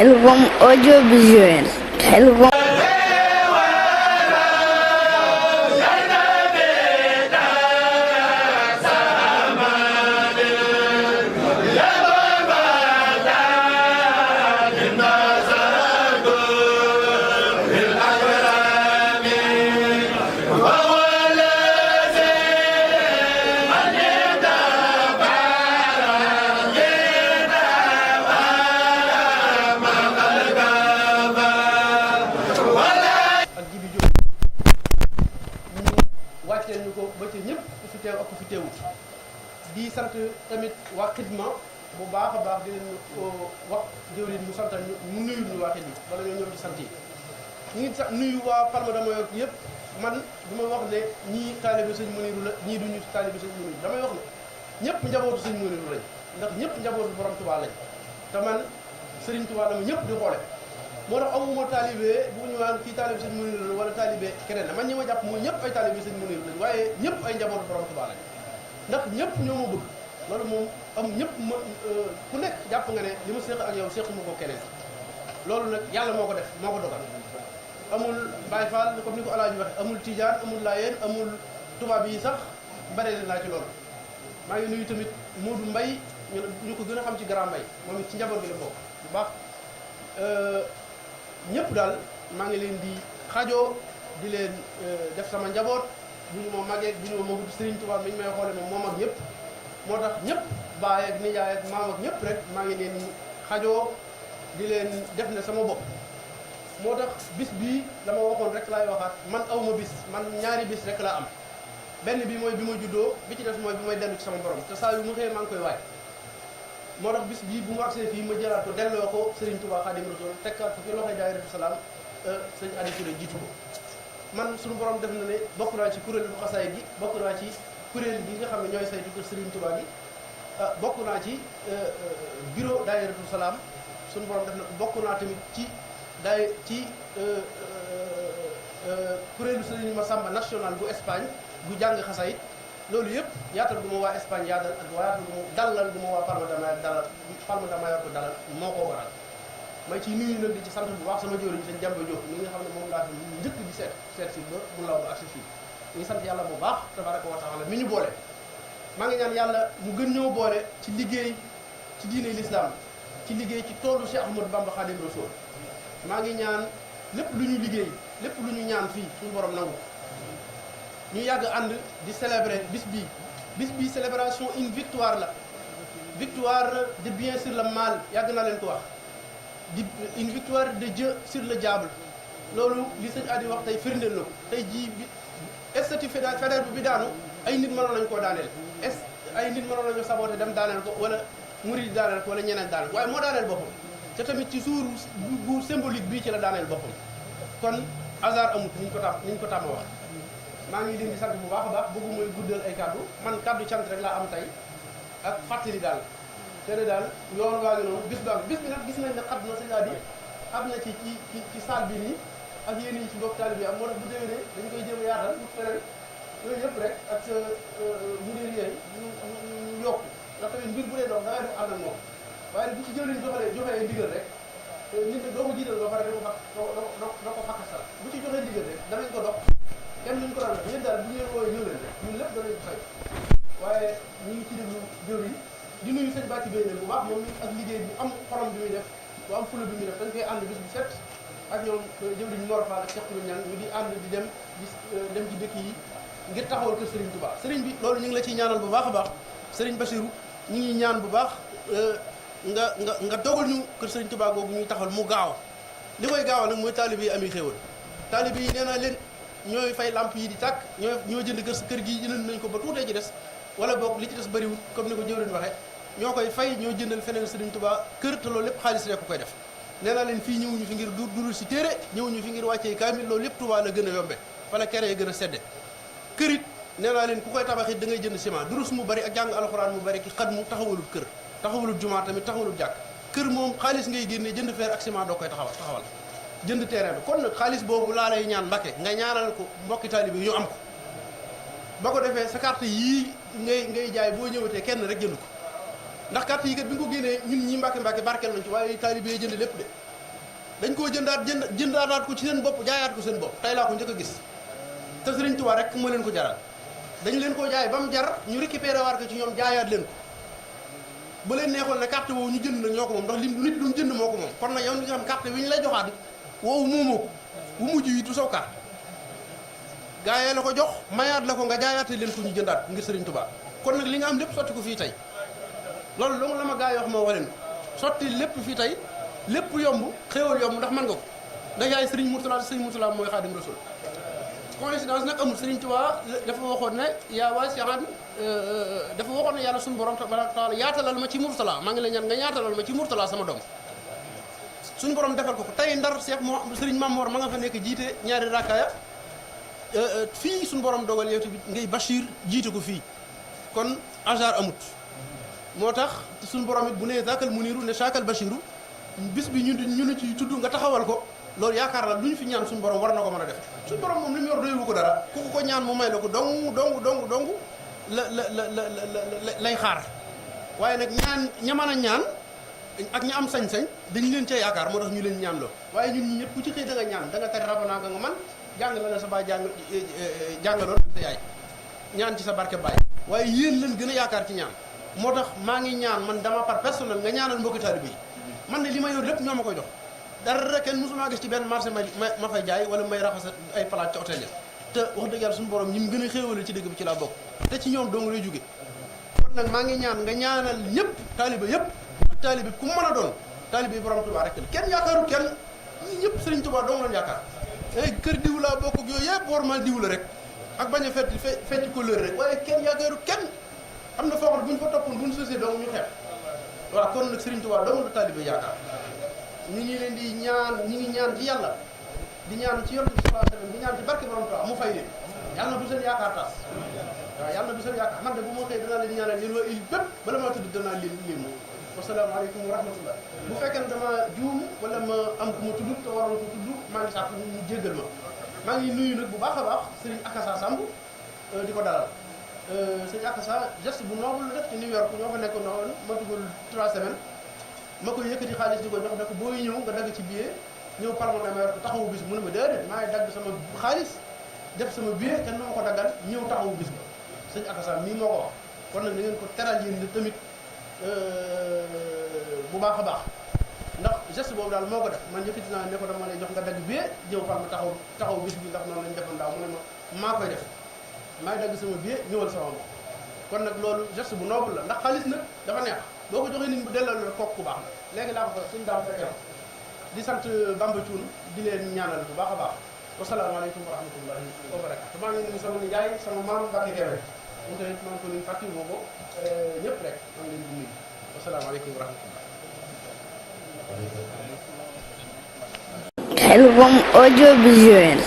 Khelcom audiovisuel. Khelcom. di sant tamit waa xidma bu baax a baax di leen wax jëwriñ mu santal ñu mu nuyu ñu waa xidma bala ñoo ñëw di sant yi ñu ngi sax nuyu waa Palma de Mallorca yëpp man du ma wax ne ñii taalibe sëñ Muniru la ñii duñu taalibe sëñ Muniru damay wax ne ñëpp njabootu sëñ Muniru lañ ndax ñëpp njabootu borom Tuubaa lañ te man Sëriñ Tuubaa dama ñëpp di xoole moo tax amuma taalibe bu ñu waan kii taalibe sëñ Muniru la wala taalibe keneen man ñi ma jàpp mooy ñëpp ay taalibe sëñ Muniru lañ waaye ñëpp ay njabootu borom Tuubaa lañ ndax ñëpp ñoo ma bëgg loolu moom am ñëpp ma ku nekk jàpp nga ne li ma séq ak yow séquma ko keneen loolu nag yàlla moo ko def moo ko dogal amul Baay Faal comme ni ko Alaaji waxe amul Tijaan amul Laayeen amul tubaab yi sax bare naa ci loolu maa ngi nuyu tamit Modou Mbaye ñu ko gën a xam ci Grand Mbaye moom it ci njaboot gi la bokk bu baax ñëpp daal maa ngi leen di xajoo di leen def sama njaboot bu ñu ma magee bu ñu ma magul Serigne Touba mi ñu may xoole moom ak ñëpp moo tax ñëpp baay ak nijaay ak maam ak ñëpp rek maa ngi leen xajoo di leen def ne sama bopp moo tax bis bii la ma waxoon rek laay waxaat man awma bis man ñaari bis rek laa am benn bi mooy bi ma juddoo bi ci def mooy bi may dellu ci sama borom te saa yu mu xëyee maa ngi koy waaj moo tax bis bii bu mu agsee fii ma jëlaat ko delloo ko Serigne Touba Khadim Rasoul tekkaat ko fi loxoy Daayiratu Salaam sëñ Adi Touré jiitu ko man suñu borom def na ne bokk naa ci kuréel bu xasaay gi bokk naa ci kuréel gi nga xam ne ñooy saytu kër Serigne Touba gi bokk naa ci bureau Daayiratu Salaam suñu borom def na ko bokk naa tamit ci kuréelu Serigne Massamba national bu Espagne bu jàng xasaayit loolu yëpp yaatal gu ma waa Espagne yaatal ak yaatal gu ma dalal gu ma waa Palma de Mallorca dalal moo ko waral may ci nuyu nag di ci sant bu baax sama jëwriñ sëñ Jàmba Jóob mi nga xam ne moom laa fi njëkk di seet si ba mu law ba agsi fii ñu ngi sant yàlla bu baax tabaraka wa taala mi ñu boole maa ngi ñaan yàlla mu gën ñoo boole ci liggéey ci diine l'islam ci liggéey ci toolu Cheikh Ahmadou Bamba Khadim Rasoul maa ngi ñaan lépp lu ñu liggéey lépp lu ñu ñaan fii suñu borom nangu ñu yàgg ànd di célébrer bis bii célébration une victoire la victoire de bien sur le mal yàgg naa leen ko wax une victoire de Dieu sur le diable loolu li sëñ Adi wax tey firndeel na ko tey jii bi statut fédéral bi daanu ay nit mënoon nañu koo daaneel ay nit mënoon nañu saboté dem daaneel ko wala murid daaneel ko wala ñeneen daaneel ko waaye moo daaneel boppam te tamit ci jour bu symbolique bii ci la daaneel boppam kon hasard amut ni ñu ko tàmm wax maa ngi leen di sant bu baax a baax bëggu mooy guddal ay kaddu man kaddu cant rek laa am tey ak fàttali daal te ne daal yoon waa ngi noonu bis bi nag gis nañ ne xat na sëñ Adi am na ci salle bi nii ak yéen yi ci mbokk taalibe bi am moo tax bu déwénee dañ koy jéem a yaatal wut feneen yooyu yëpp rek ak sa mudir yooyu ñu yokku ndax tamit mbir bu dee dox dangay def ànd ak moom waaye nag bu ci jëwriñ joxee ndigal rek nit ñi doo ko jiital doo pare doo ko fakkasal bu ci joxee ndigal rek danañ ko dox dem nañ ko daan def yéen daal bu ngeen wooyee ñëw leen rek ñun lépp danañ ko fay waaye ñu ngi ci déglu jëwriñ di nuyu sëñ Bàcci Bey bu baax moom ak liggéey bu am xorom bi muy def bu am fula bi muy def dañ koy ànd bis bu set ak ñoom jëwriñ Mor Fall ak Cheikh Touré Niang ñu di ànd di dem ci dëkk yi ngir taxawal kër Serigne Touba Serigne bi loolu ñu ngi la ciy ñaanal bu baax a baax Serigne Bassirou ñu ngi ñaan bu baax nga dogal ñu kër Serigne Touba googu ñuy taxawal mu gaaw li koy gaawal nag mooy taalibe yi ami xéewal taalibe yi nee naa leen ñooy fay lamp yi di tàkk ñoo jënd kër gi jënd nañ ko ba tuutee ci des wala boog li ci des bëriwul comme ni ko jëwriñ waxee ñoo koy fay ñoo jëndal feneen Serigne Touba kër te loolu lépp xaalis rek ko koy def nee naa leen fii ñëwuñu fi ngir durul si téere ñëwuñu fi ngir wàccee kaamil loolu lépp Touba la gën a yombe fala kere yi gën a sedde kër it nee naa leen ku koy tabax it da ngay jënd ciment durus mu bari ak jàng alxuraan mu bari ki xat mu taxawalul kër taxawalul jumaa tamit taxawalul jàkk kër moom xaalis ngay génnee jënd fer ak ciment doo koy taxawal jënd terrain bi kon nag xaalis boobu laa lay ñaan Mbàkke nga ñaanal ko mbokki taalibe bi ñu am ko ba ko defee sa carte yii ngay jaay boo ñëwatee kenn rek jënd ko ndax carte yi kat bi nga ko génnee ñun ñi Mbàkke barkeel nañ ci waaye taalibe yi jënd lépp de dañ koo jëndaat ko ci seen bopp jaayaat ko seen bopp tey laa ko njëkk a gis te Sëriñ Tuubaa rek moo leen ko jaral dañ leen koo jaay ba mu jar ñu récupéré waat ko ci ñoom jaayaat leen ko bu leen neexoon ne carte woowu ñu jënd nag ñoo ko moom ndax li nit lu mu jënd moo ko moom kon nag yow li nga xam carte bi ñu lay joxaat woowu moomoo ko bu mujj yi du saw carte gaayee la ko jox mayaat la ko nga jaayaate leen ko ñu jëndaat ngir Sëriñ Tuubaa kon nag li nga am lépp sotti ko fii tey loolu dong la ma gaa yi wax moo waleen sotti lépp fii tey lépp yomb xéewal yomb ndax mën nga ko ndax yaay Sëriñ Murtala mooy Xaadim Rasul coïncidence nag amul Sëriñ Tuubaa dafa waxoon ne yaa waa Siaan dafa waxoon ne yàlla suñu borom taala yaatalal ma ci Murtala maa ngi la ñaan nga yaatalal ma ci Murtala sama doom suñu borom defal ko tey ndar Seex Sëriñ Mamoor ma nga fa nekk jiite ñaari rakkaaya fii suñu borom dogal yow tamit ngay Bachir jiite ko fii kon hasard amut moo tax suñu borom it bu nee zakal muniru ne sakal Bachiru bis bi ñu ci tudd nga taxawal ko loolu yaakaar la lu ñu fi ñaan suñu borom war na ko mën a def suñu borom moom li mu yor doywu ko dara ku ko ñaan mu may la ko dong lay xaar waaye nag ña mën a ñaan ak ña am sañ-sañ dañ leen cee yaakaar moo tax ñu leen ñaan loo waaye ñun ñëpp ku ci xëy da nga ñaan da nga tari rabanaa nga man jàng la sa baay jàngaloon sa yaay ñaan ci sa barke baay waaye yéen leen gën a yaakaar ci ñaan moo tax maa ngi ñaan man dama par personnel nga ñaanal mbokki taalibe yi man de li ma yor lépp ñoo ma koy jox dara kenn mosuma gis ci benn marché ma fay jaay wala may raxas ay palaat ci hôtel ya te wax dëgg yàlla suñu borom ñi mu gën a xéewale ci dëgg bi ci laa bokk te ci ñoom dong lay jóge kon nag maa ngi ñaan nga ñaanal ñëpp taalibe yëpp ak taalibe ku mën a doon taalibe yi borom Tuubaa rek la kenn yaakaaru kenn ñi ñëpp Sëriñ Tuubaa dong lañ yaakaar kër diw laa bokk ak yooyu yëpp war mal diw la rek ak bañ a fecc ko lër rek waaye kenn yaakaaru kenn am na foo xam ne bu ñu fa toppoon bu ñu sosee dong ñu xeex waaw kon nag Sëriñ Tuubaa dong la taalibe yaakaar ñu ngi leen di ñaan ñi ngi ñaan ci yàlla di ñaan ci Yonent bi sallallahu alayhi wasallam di ñaan ci barke borom Tuubaa mu fay leen yàlla bu seen yaakaar tas waaw yàlla bu seen yaakaar man de bu ma xëy danaa leen ñaanal yéen waa il bépp bala maa tudd danaa leen moom wasalaamaaleykum wa rahmatullah bu fekkee ne dama juum wala ma am ku ma tudd te waroon ko tudd maa ngi sàkk ñu jéggal ma maa ngi nuyu nag bu baax a baax Serigne Akassa Samb di ko dalal Serigne Akassa geste bu noble la def ci New York ñoo fa nekk noonu ma dugal 3 semaines ma koy yëkkati xaalis di ko jox ne ko booy ñëw nga dagg ci billet ñëw Parlement ma yor ko taxawu bis mu ne ma déedéet maa ngi dagg sama xaalis def sama billet kenn ma ko daggal ñëw taxawu bis ba Serigne Akassa mii moo ko wax kon nag na ngeen ko teral yéen tamit bu baax a baax ndax geste boobu daal moo ko def man yëkkati naa ne ko dama lay jox nga dagg billet ñëw Parlement taxaw bis bi ndax noonu lañ defoon daaw mu ne ma maa koy def maa ngi dagg sama billet ñëwal sama bopp kon nag loolu geste bu noble la ndax xaalis nag dafa neex boo ko joxee nit bu delloo la kooku ku baax la léegi laa ko suñu daaw fekkee di sant Bamba Thioune di leen ñaanal bu baax a baax wasalaamaaleykum wa rahmatullahi wa barakatu maa ngi nuyu sama nijaay sama maam Mbacke Kébé mu tamit maa ngi ko nuyu fàttali moo ko ñëpp rek maa ngi leen di nuyu wasalaamaaleykum wa rahmatullah Khelcom audiovisuel